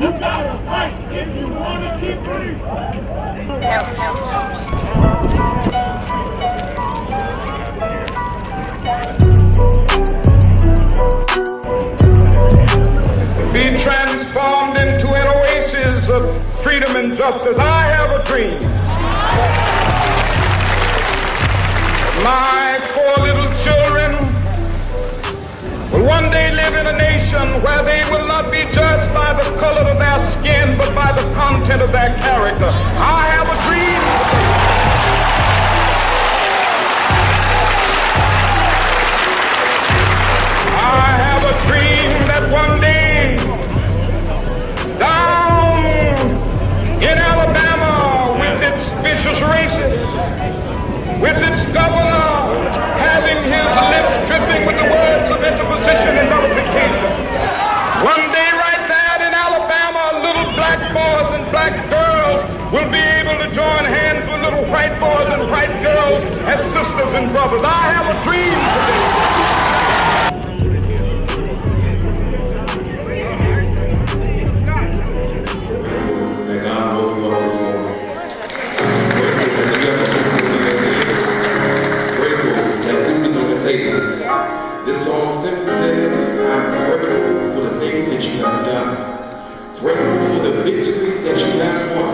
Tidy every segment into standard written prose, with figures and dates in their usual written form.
You gotta fight if you want to be free. Be transformed into an oasis of freedom and justice. I have a dream. My poor little children will one day live in a nation where they will not be judged by the color of their skin, but by the content of their character. I have a dream. I have a dream that one day, down in Alabama, with its vicious racists, with its governor having his lips dripping with the words of interposition and nullification, one day right there in Alabama, little black boys and black girls will be able to join hands with little white boys and white girls as sisters and brothers. I have a dream today. This song simply says, I'm grateful for the things that you have done. Grateful for the victories that you have won.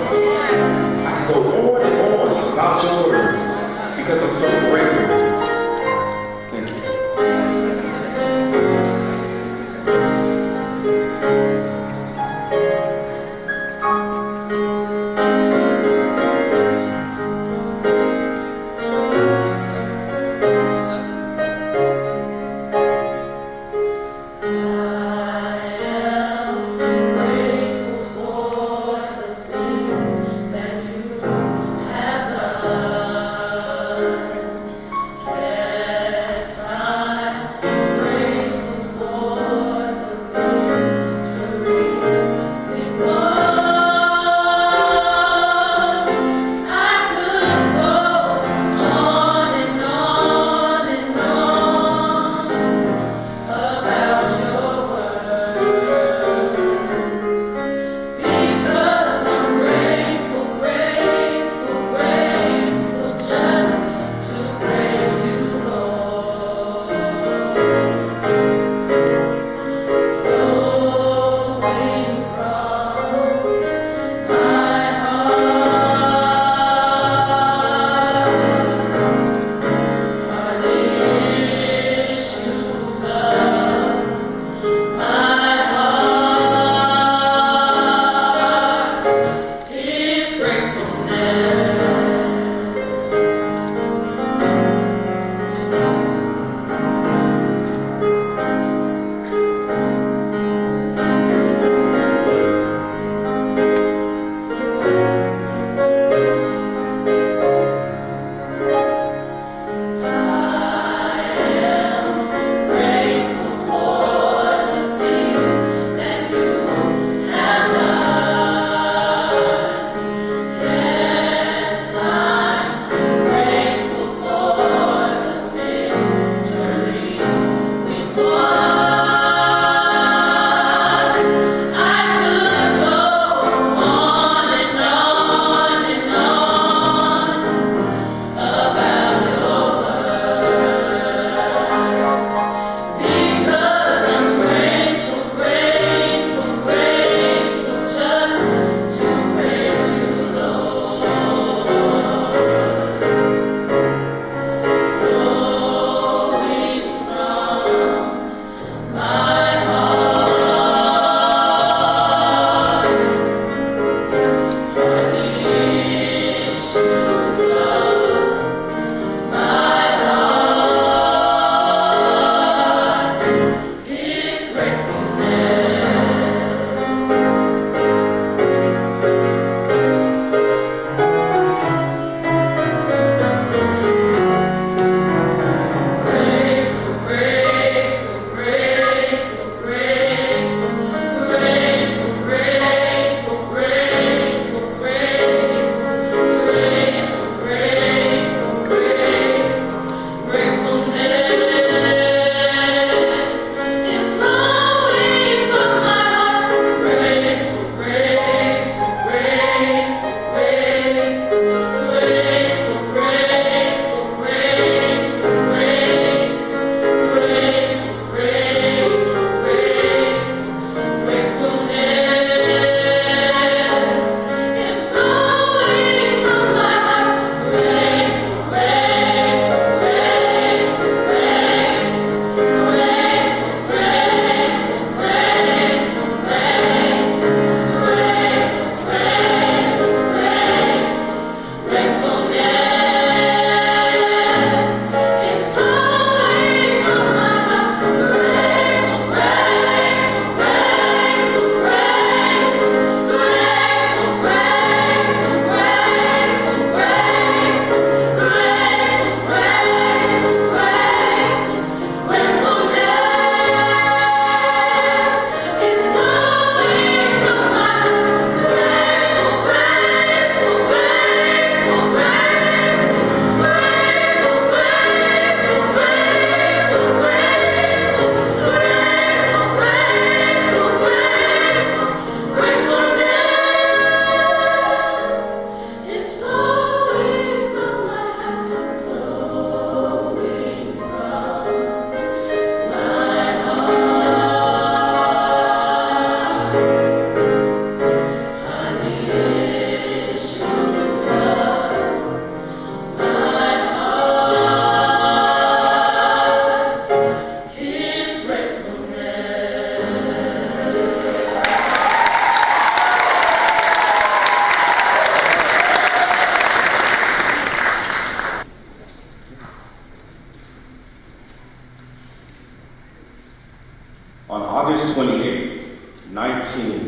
I can go on and on about your word because I'm so grateful. Thank you.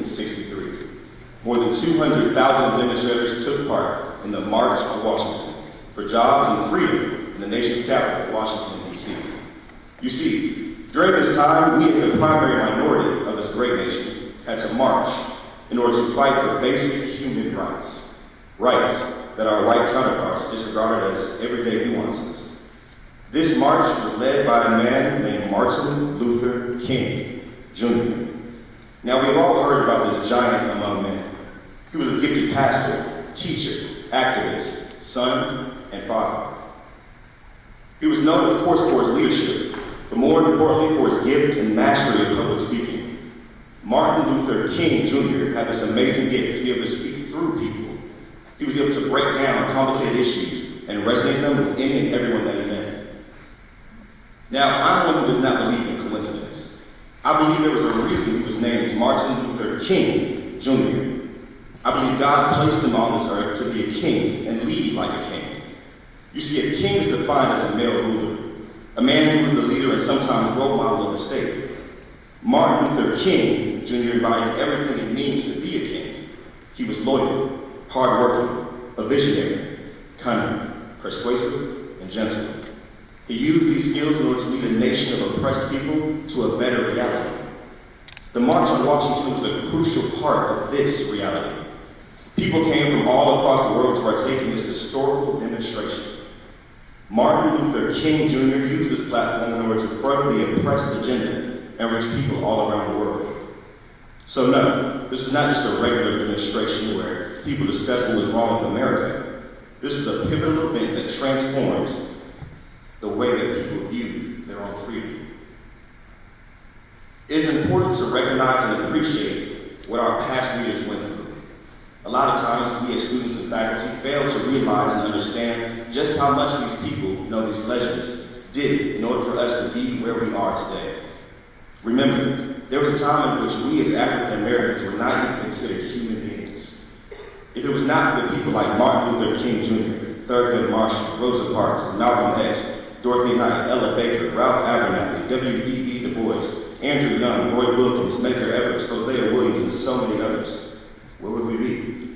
1763. More than 200,000 demonstrators took part in the March on Washington for jobs and freedom in the nation's capital, Washington, D.C. You see, during this time, we as the primary minority of this great nation had to march in order to fight for basic human rights, rights that our white counterparts disregarded as everyday nuances. This march was led by a man named Martin Luther King, Jr. Now, we've all heard about this giant among men. He was a gifted pastor, teacher, activist, son, and father. He was known, of course, for his leadership, but more importantly for his gift and mastery of public speaking. Martin Luther King Jr. had this amazing gift to be able to speak through people. He was able to break down complicated issues and resonate them with any and everyone that he met. Now, I'm one who does not believe in coincidence. I believe there was a reason he was named Martin Luther King Jr. I believe God placed him on this earth to be a king and lead like a king. You see, a king is defined as a male ruler, a man who is the leader and sometimes role model of the state. Martin Luther King Jr. embodied everything it means to be a king. He was loyal, hardworking, a visionary, cunning, persuasive, and gentle. He used these skills in order to lead a nation of oppressed people to a better reality. The March on Washington was a crucial part of this reality. People came from all across the world to partake in this historical demonstration. Martin Luther King Jr. used this platform in order to further the oppressed agenda and reach people all around the world. So no, this was not just a regular demonstration where people discussed what was wrong with America. This was a pivotal event that transformed the way that people viewed their own freedom. It is important to recognize and appreciate what our past leaders went through. A lot of times, we as students and faculty fail to realize and understand just how much these people, these legends, did in order for us to be where we are today. Remember, there was a time in which we as African Americans were not even considered human beings. If it was not for the people like Martin Luther King Jr., Thurgood Marshall, Rosa Parks, Malcolm X, Dorothy Height, Ella Baker, Ralph Abernathy, W.E.B. Du Bois, Andrew Young, Roy Wilkins, Medgar Evers, Hosea Williams, and so many others, where would we be?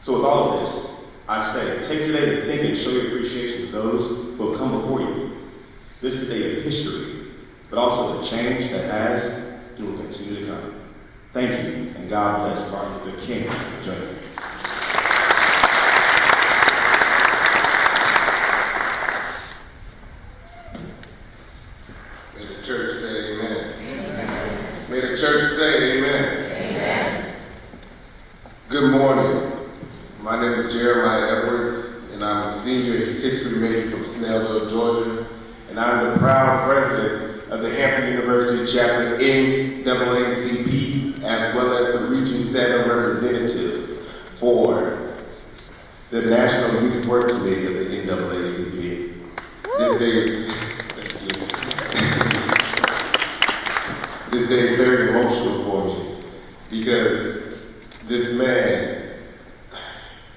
So with all of this, I say, take today to think and show your appreciation to those who have come before you. This is a day of history, but also the change that has and will continue to come. Thank you, and God bless Martin Luther King Jr. May the church say amen. Amen. May the church say amen. Amen. Good morning. My name is Jeremiah Edwards, and I'm a senior history major from Snellville, Georgia, and I'm the proud president of the Hampton University chapter NAACP, as well as the Region 7 representative for the National Youth Work Committee of the NAACP. This day is very emotional for me because this man,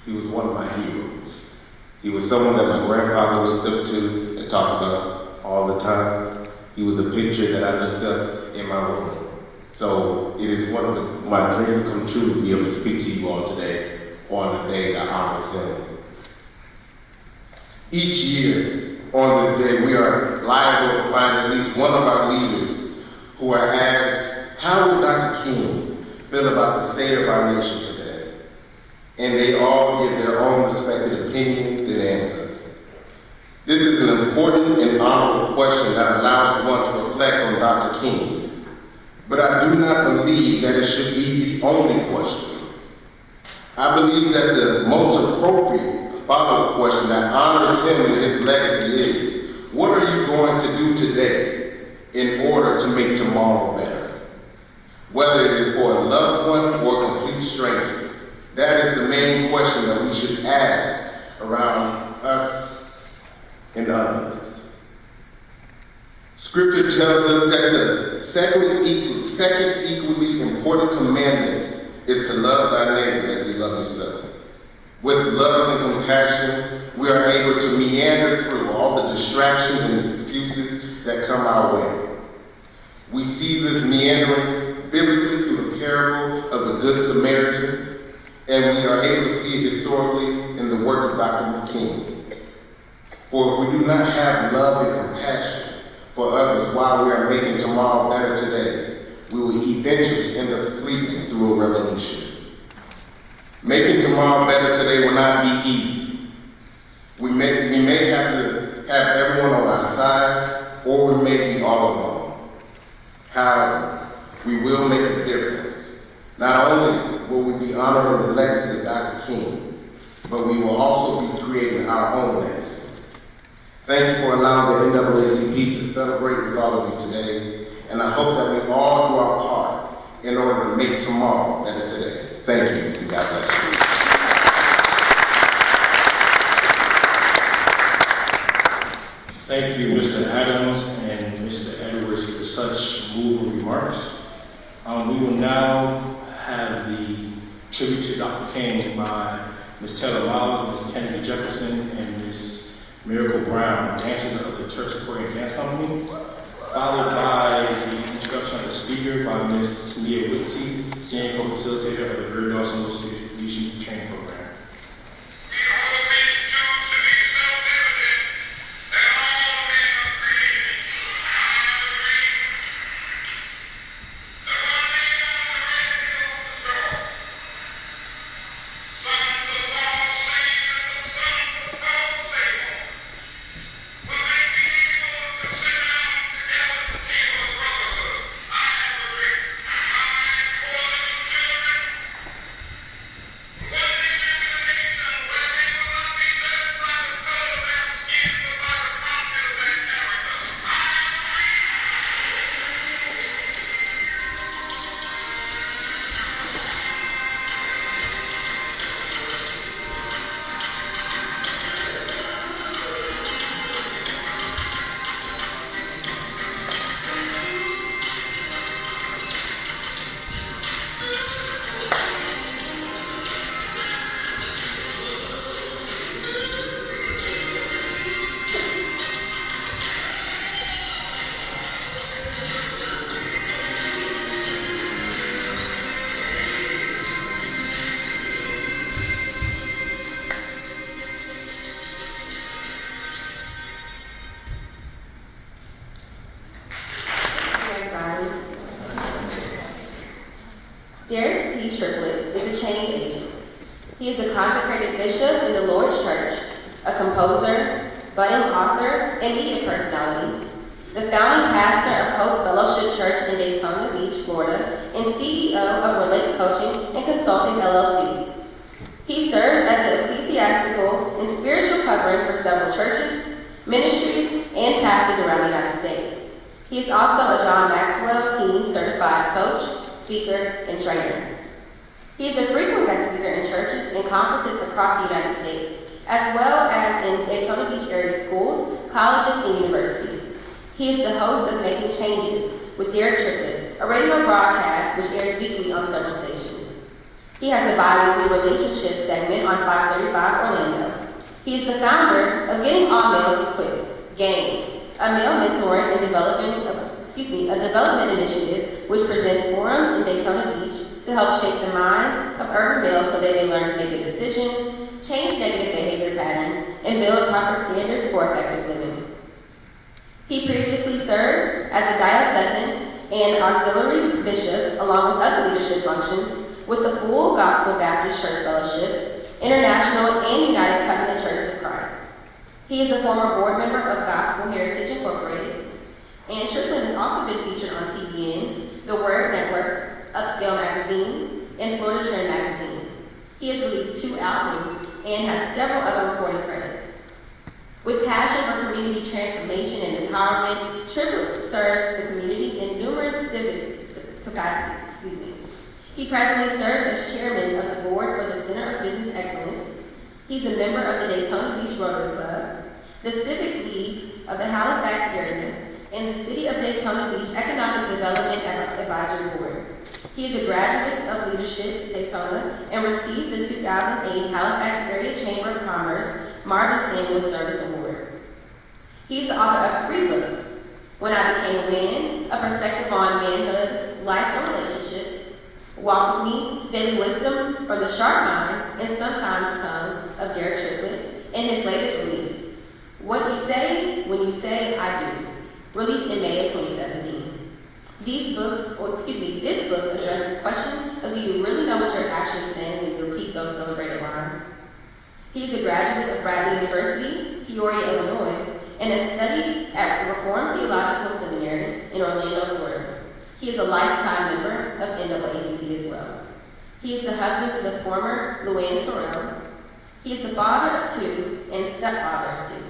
he was one of my heroes. He was someone that my grandfather looked up to and talked about all the time. He was a picture that I looked up in my room. So it is one of my dreams come true to be able to speak to you all today on the day that honors him. Each year on this day, we are liable to find at least one of our leaders who are asked, how would Dr. King feel about the state of our nation today? And they all give their own respected opinions and answers. This is an important and honorable question that allows one to reflect on Dr. King. But I do not believe that it should be the only question. I believe that the most appropriate follow-up question that honors him and his legacy is, what are you going to do today in order to make tomorrow better? Whether it is for a loved one or a complete stranger, that is the main question that we should ask around us and others. Scripture tells us that the second equally important commandment is to love thy neighbor as you love yourself. With love and compassion, we are able to meander through all the distractions and excuses that come our way. We see this meandering biblically through the parable of the Good Samaritan, and we are able to see it historically in the work of Dr. McKean. For if we do not have love and compassion for others while we are making tomorrow better today, we will eventually end up sleeping through a revolution. Making tomorrow better today will not be easy. We may have to have everyone on our side, or we may be all alone. However, we will make a difference. Not only will we be honoring the legacy of Dr. King, but we will also be creating our own legacy. Thank you for allowing the NAACP to celebrate with all of you today, and I hope that we all do our part in order to make tomorrow better today. Thank you, and God bless you. Thank you, Mr. Adams and Mr. Edwards, for such moving remarks. We will now have the tribute to Dr. King by Ms. Taylor Lyles, Ms. Kennedy Jefferson, and Ms. Miracle Brown, dancers of the Turks Aquarium Dance Company, followed by the introduction of the speaker by Ms. Mia Whitsey, senior co-facilitator of the Greater Dawson Leadership Training Program. Derek T. Triplett is a change agent. He is a consecrated bishop in the Lord's Church, a composer, budding author, and media personality, the founding pastor of Hope Fellowship Church in Daytona Beach, Florida, and CEO of Relate Coaching and Consulting, LLC. He serves as the ecclesiastical and spiritual covering for several churches, ministries, and pastors around the United States. He is also a John Maxwell Teen Certified Coach, speaker, and trainer. He is a frequent guest speaker in churches and conferences across the United States, as well as in Daytona Beach area schools, colleges, and universities. He is the host of Making Changes with Derek Triplett, a radio broadcast which airs weekly on several stations. He has a bi-weekly relationship segment on 535 Orlando. He is the founder of Getting All Males Equipped, GAME, a male mentoring and development initiative which presents forums in Daytona Beach to help shape the minds of urban males so they may learn to make good decisions, change negative behavior patterns, and build proper standards for effective living. He previously served as a diocesan and auxiliary bishop along with other leadership functions with the Full Gospel Baptist Church Fellowship, International and United Covenant Churches of Christ. He is a former board member of Gospel Heritage Incorporated, and Triplett has also been featured on TVN, The Word Network, Upscale Magazine, and Florida Trend Magazine. He has released 2 albums and has several other recording credits. With passion for community transformation and empowerment, Triplett serves the community in numerous civic capacities. He presently serves as chairman of the board for the Center of Business Excellence. He's a member of the Daytona Beach Rotary Club, the Civic League of the Halifax area, and the City of Daytona Beach Economic Development Advisory Board. He is a graduate of Leadership Daytona and received the 2008 Halifax Area Chamber of Commerce Marvin Samuel Service Award. He is the author of 3 books: When I Became a Man, A Perspective on Manhood, Life and Relationships; Walk with Me, Daily Wisdom from the Sharp Mind and Sometimes Tongue of Derek Triplett, and his latest release, What You Say When You Say I Do, released in May of 2017. This book addresses questions of do you really know what you're actually saying when you repeat those celebrated lines? He is a graduate of Bradley University, Peoria, Illinois, and has studied at Reformed Theological Seminary in Orlando, Florida. He is a lifetime member of NAACP as well. He is the husband to the former Luann Sorrell. He is the father of two and stepfather of two.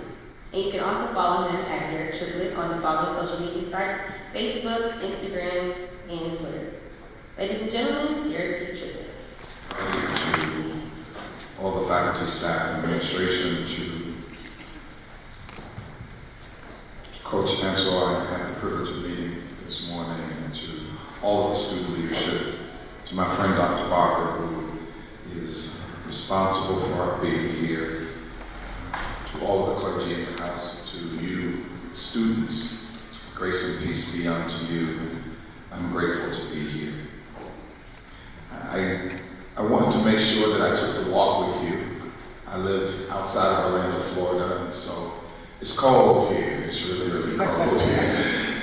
And you can also follow him at Derek Triplett on the following social media sites: Facebook, Instagram, and Twitter. Ladies and gentlemen, Derek T. Triplett. Thank you to all the faculty, staff, and administration, to Coach Ansel, I had the privilege of meeting this morning, and to all of the student leadership, to my friend Dr. Barker, who is responsible for our being here, to all of the clergy in the house, to you students, grace and peace be unto you, and I'm grateful to be here. I wanted to make sure that I took the walk with you. I live outside of Orlando, Florida, and so it's cold here. It's really, really cold here.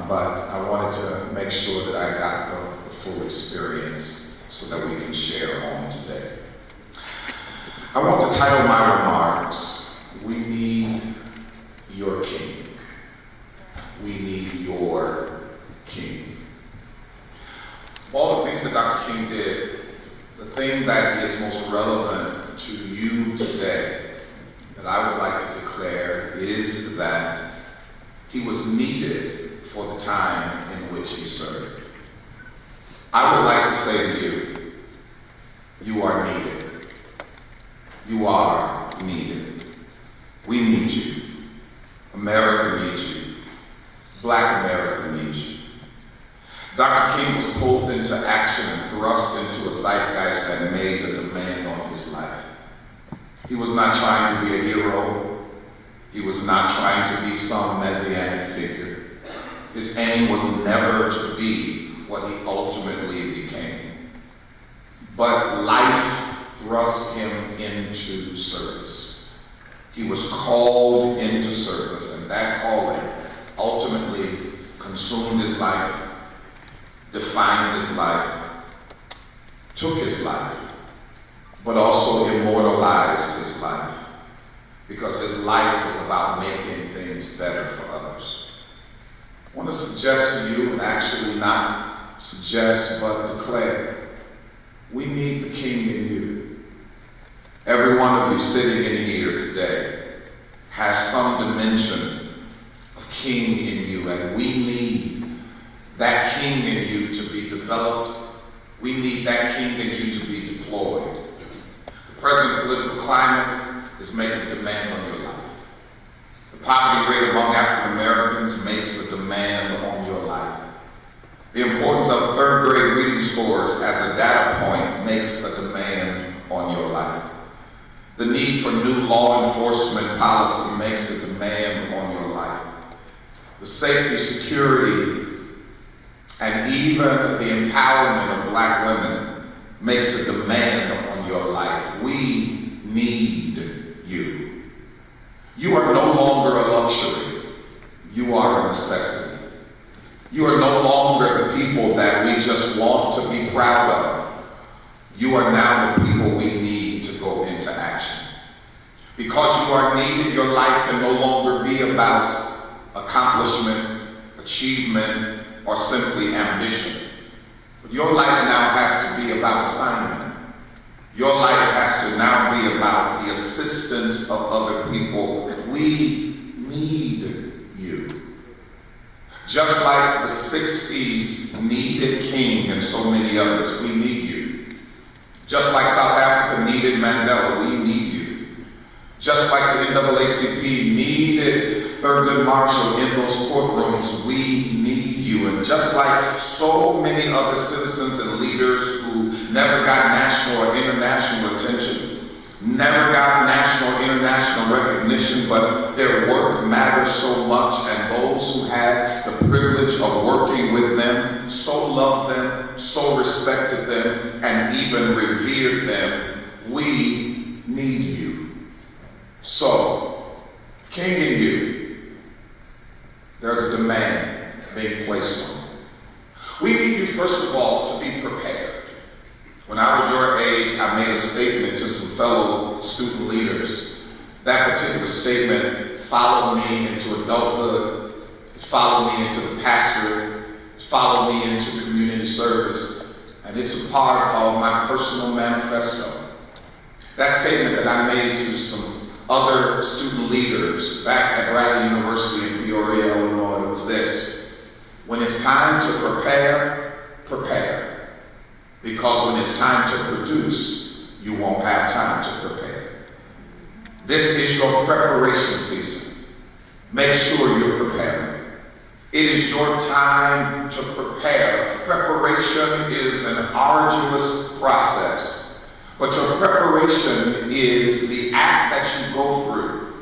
But I wanted to make sure that I got the full experience so that we can share on today. I want to title my remarks, We Need Your King. We need your King. All the things that Dr. King did, the thing that is most relevant to you today that I would like to declare is that he was needed for the time in which he served. I would like to say to you, you are needed. You are needed. We need you. America needs you. Black America needs you. Dr. King was pulled into action and thrust into a zeitgeist that made a demand on his life. He was not trying to be a hero. He was not trying to be some messianic figure. His aim was never to be what he ultimately became. But life thrust him into service. He was called into service, and that calling ultimately consumed his life, defined his life, took his life, but also immortalized his life, because his life was about making things better for others. I want to suggest to you, and actually not suggest, but declare, we need the King in you. Every one of you sitting in here today has some dimension of King in you, and we need that King in you to be developed. We need that King in you to be deployed. The present political climate is making a demand on your life. The poverty rate among African Americans makes a demand on your life. The importance of third grade reading scores as a data point makes a demand on your life. The need for new law enforcement policy makes a demand on your life. The safety, security, and even the empowerment of Black women makes a demand on your life. We need you. You are no longer a luxury. You are a necessity. You are no longer the people that we just want to be proud of. You are now the people we need to go into action. Because you are needed, your life can no longer be about accomplishment, achievement, or simply ambition. But your life now has to be about assignment. Your life has to now be about the assistance of other people. We need you. Just like the 60s needed King and so many others, we need you. Just like South Africa needed Mandela, we need you. Just like the NAACP needed Thurgood Marshall in those courtrooms, we need you. And just like so many other citizens and leaders who never got national or international attention, never got national, international recognition, but their work matters so much, and those who had the privilege of working with them so loved them, so respected them, and even revered them. We need you. So, King and you, there's a demand being placed on you. We need you, first of all, to be prepared. When I was your age, I made a statement to some fellow student leaders. That particular statement followed me into adulthood, it followed me into the pastorate, it followed me into community service, and it's a part of my personal manifesto. That statement that I made to some other student leaders back at Bradley University in Peoria, Illinois, was this: when it's time to prepare, prepare. Because when it's time to produce, you won't have time to prepare. This is your preparation season. Make sure you're preparing. It is your time to prepare. Preparation is an arduous process, but your preparation is the act that you go through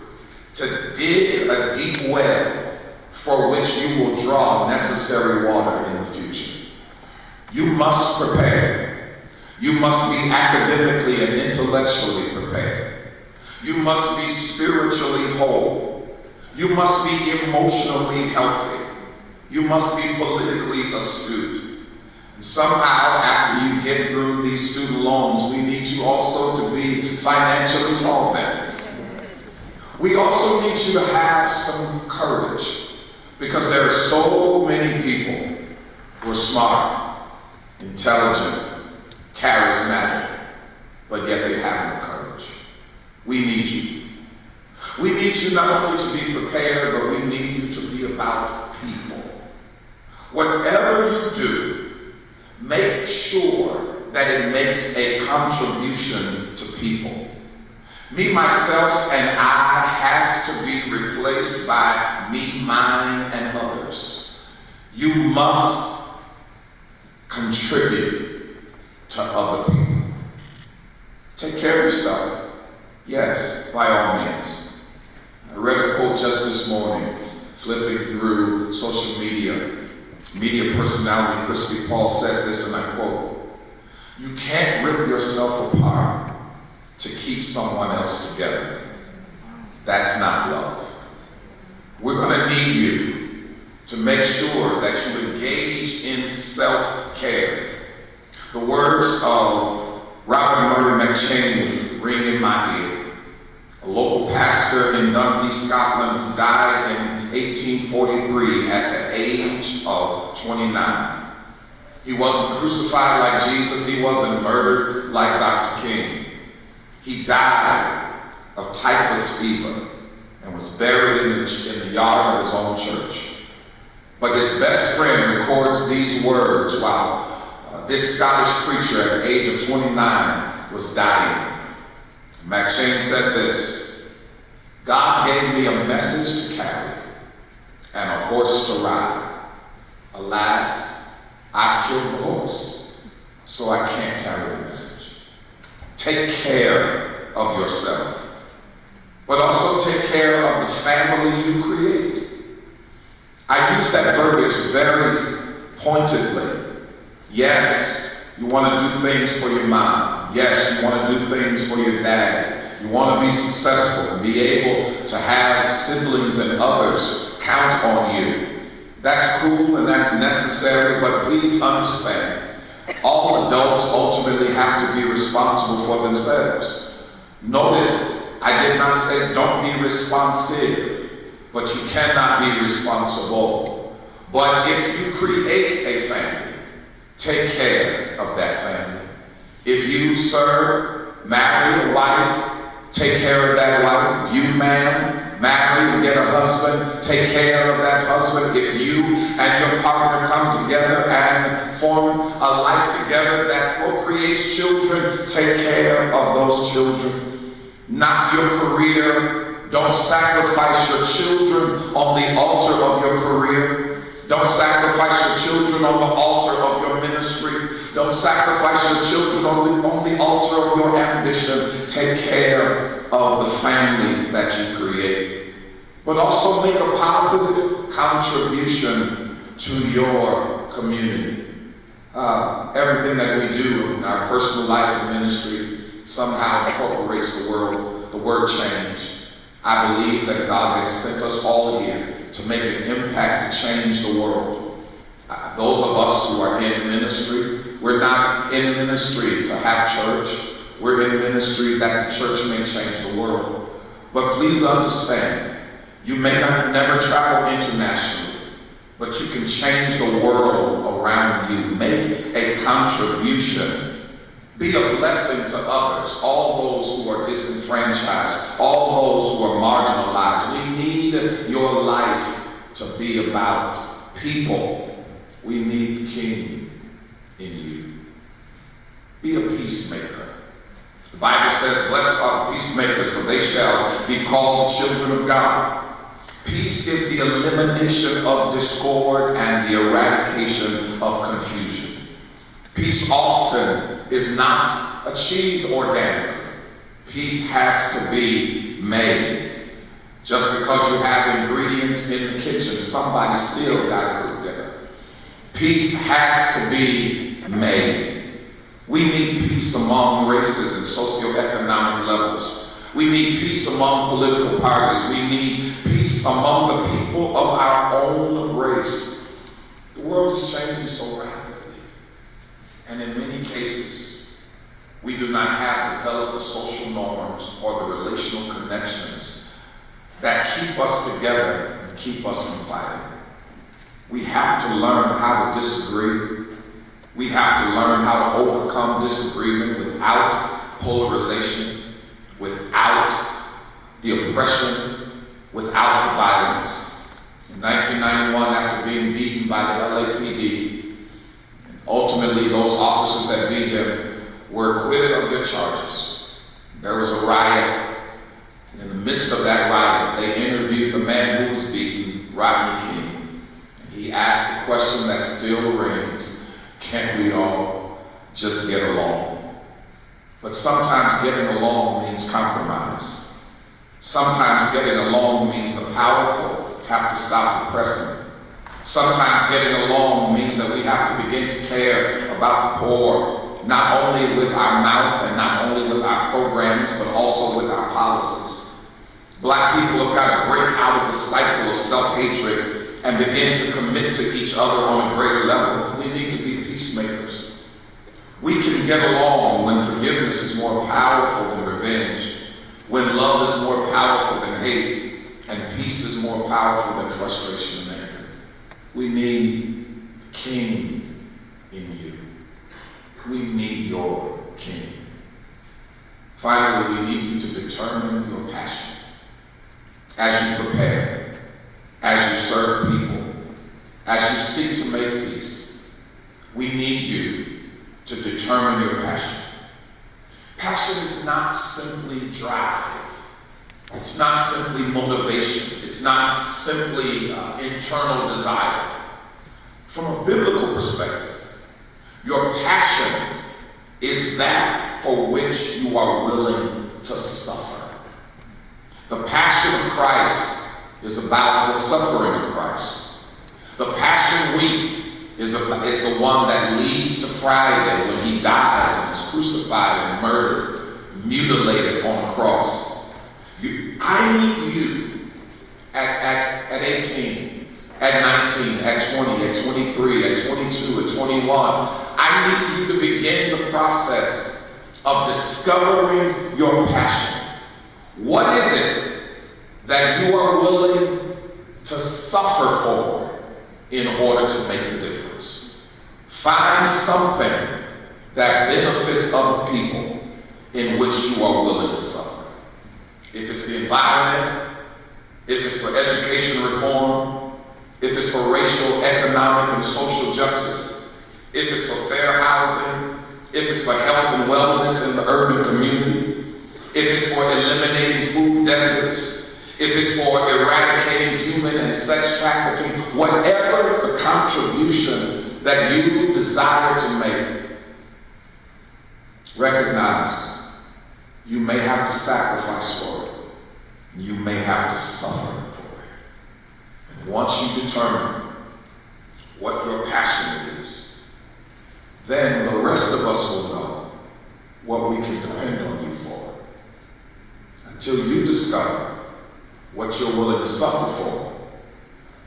to dig a deep well for which you will draw necessary water in the future. You must prepare. You must be academically and intellectually prepared. You must be spiritually whole. You must be emotionally healthy. You must be politically astute. And somehow, after you get through these student loans, we need you also to be financially solvent. We also need you to have some courage, because there are so many people who are smart, intelligent, charismatic, but yet they have no courage. We need you. We need you not only to be prepared, but we need you to be about people. Whatever you do, make sure that it makes a contribution to people. Me, myself, and I has to be replaced by me, mine, and others. You must contribute to other people. Take care of yourself. Yes, by all means. I read a quote just this morning, flipping through social media. Media personality Christy Paul said this, and I quote, "You can't rip yourself apart to keep someone else together. That's not love." We're going to need you to make sure that you engage in self-care. The words of Robert Murray McChaney ring in my ear, a local pastor in Dundee, Scotland, who died in 1843 at the age of 29. He wasn't crucified like Jesus. He wasn't murdered like Dr. King. He died of typhus fever and was buried in the yard of his own church. But his best friend records these words while this Scottish preacher at the age of 29 was dying. McChaney said this: "God gave me a message to carry and a horse to ride. Alas, I've killed the horse, so I can't carry the message." Take care of yourself, but also take care of the family you create. I use that verbiage very pointedly. Yes, you want to do things for your mom. Yes, you want to do things for your dad. You want to be successful and be able to have siblings and others count on you. That's cool and that's necessary, but please understand, all adults ultimately have to be responsible for themselves. Notice, I did not say don't be responsive, but you cannot be responsible. But if you create a family, take care of that family. If you, sir, marry a wife, take care of that wife. If you, ma'am, marry and get a husband, take care of that husband. If you and your partner come together and form a life together that procreates children, take care of those children. Not your career. Don't sacrifice your children on the altar of your career. Don't sacrifice your children on the altar of your ministry. Don't sacrifice your children on the altar of your ambition. Take care of the family that you create. But also make a positive contribution to your community. Everything that we do in our personal life and ministry somehow incorporates the word change. I believe that God has sent us all here to make an impact to change the world. Those of us who are in ministry, we're not in ministry to have church. We're in ministry that the church may change the world. But please understand, you may not never travel internationally, but you can change the world around you. Make a contribution. Be a blessing to others, all those who are disenfranchised, all those who are marginalized. We need your life to be about people. We need the King in you. Be a peacemaker. The Bible says, blessed are the peacemakers, for they shall be called the children of God. Peace is the elimination of discord and the eradication of confusion. Peace often is not achieved organically. Peace has to be made. Just because you have ingredients in the kitchen, somebody still got to cook dinner. Peace has to be made. We need peace among races and socioeconomic levels. We need peace among political parties. We need peace among the people of our own race. The world is changing so rapidly. And in many cases, we do not have developed the social norms or the relational connections that keep us together and keep us from fighting. We have to learn how to disagree. We have to learn how to overcome disagreement without polarization, without the oppression, without the violence. In 1991, after being beaten by the LAPD, ultimately, those officers that beat him were acquitted of their charges. There was a riot. In the midst of that riot, they interviewed the man who was beaten, Rodney King. And he asked the question that still rings, can't we all just get along? But sometimes getting along means compromise. Sometimes getting along means the powerful have to stop oppressing. Sometimes getting along means that we have to begin to care about the poor, not only with our mouth and not only with our programs, but also with our policies. Black people have got to break out of the cycle of self-hatred and begin to commit to each other on a greater level. We need to be peacemakers. We can get along when forgiveness is more powerful than revenge, when love is more powerful than hate, and peace is more powerful than frustration and anger. We need the King in you. We need your King. Finally, we need you to determine your passion. As you prepare, as you serve people, as you seek to make peace, we need you to determine your passion. Passion is not simply drive. It's not simply motivation. It's not simply internal desire. From a biblical perspective, your passion is that for which you are willing to suffer. The passion of Christ is about the suffering of Christ. The Passion Week is the one that leads to Friday when he dies and is crucified and murdered, mutilated on a cross. I need you at 18, at 19, at 20, at 23, at 22, at 21. I need you to begin the process of discovering your passion. What is it that you are willing to suffer for in order to make a difference? Find something that benefits other people in which you are willing to suffer. If it's the environment, if it's for education reform, if it's for racial, economic, and social justice, if it's for fair housing, if it's for health and wellness in the urban community, if it's for eliminating food deserts, if it's for eradicating human and sex trafficking, whatever the contribution that you desire to make, recognize you may have to sacrifice for it. You may have to suffer for it. And once you determine what your passion is, then the rest of us will know what we can depend on you for. Until you discover what you're willing to suffer for,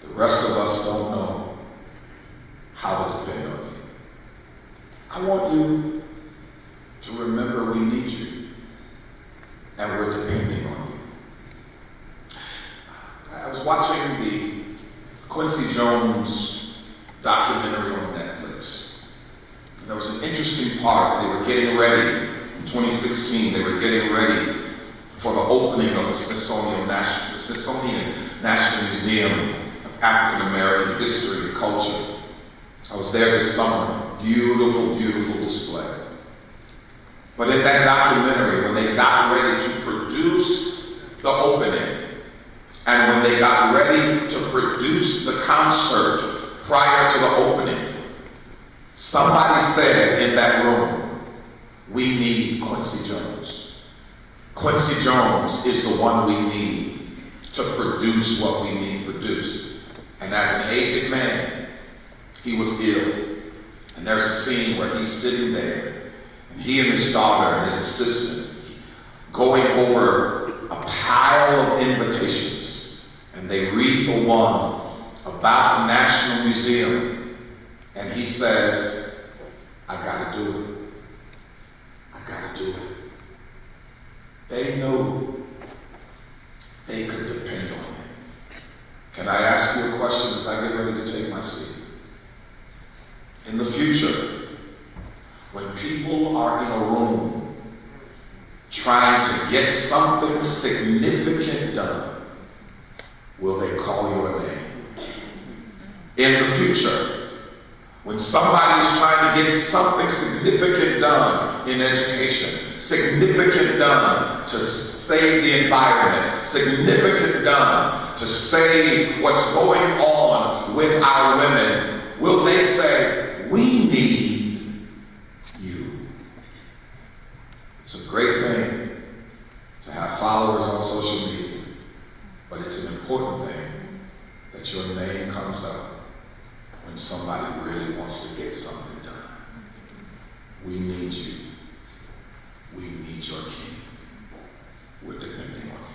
the rest of us don't know how to depend on you. I want you to remember we need you, and we're depending on you. I was watching the Quincy Jones documentary on Netflix. And there was an interesting part. They were getting ready, in 2016, they were getting ready for the opening of the Smithsonian National Museum of African American History and Culture. I was there this summer. Beautiful, beautiful display. But in that documentary, when they got ready to produce the opening, and when they got ready to produce the concert prior to the opening, somebody said in that room, we need Quincy Jones. Quincy Jones is the one we need to produce what we need produced. And as an aged man, he was ill. And there's a scene where he's sitting there, and he and his daughter and his assistant going over a pile of invitations. And they read the one about the National Museum. And he says, I gotta do it. I gotta do it. They knew they could depend on him. Can I ask you a question as I get ready to take my seat? In the future, when people are in a room trying to get something significant done, will they call your name? In the future, when somebody's trying to get something significant done in education, significant done to save the environment, significant done to save what's going on with our women, will they say, we need you? It's a great thing to have followers on social media, but it's an important thing that your name comes up when somebody really wants to get something done. We need you. We need your king. We're depending on you.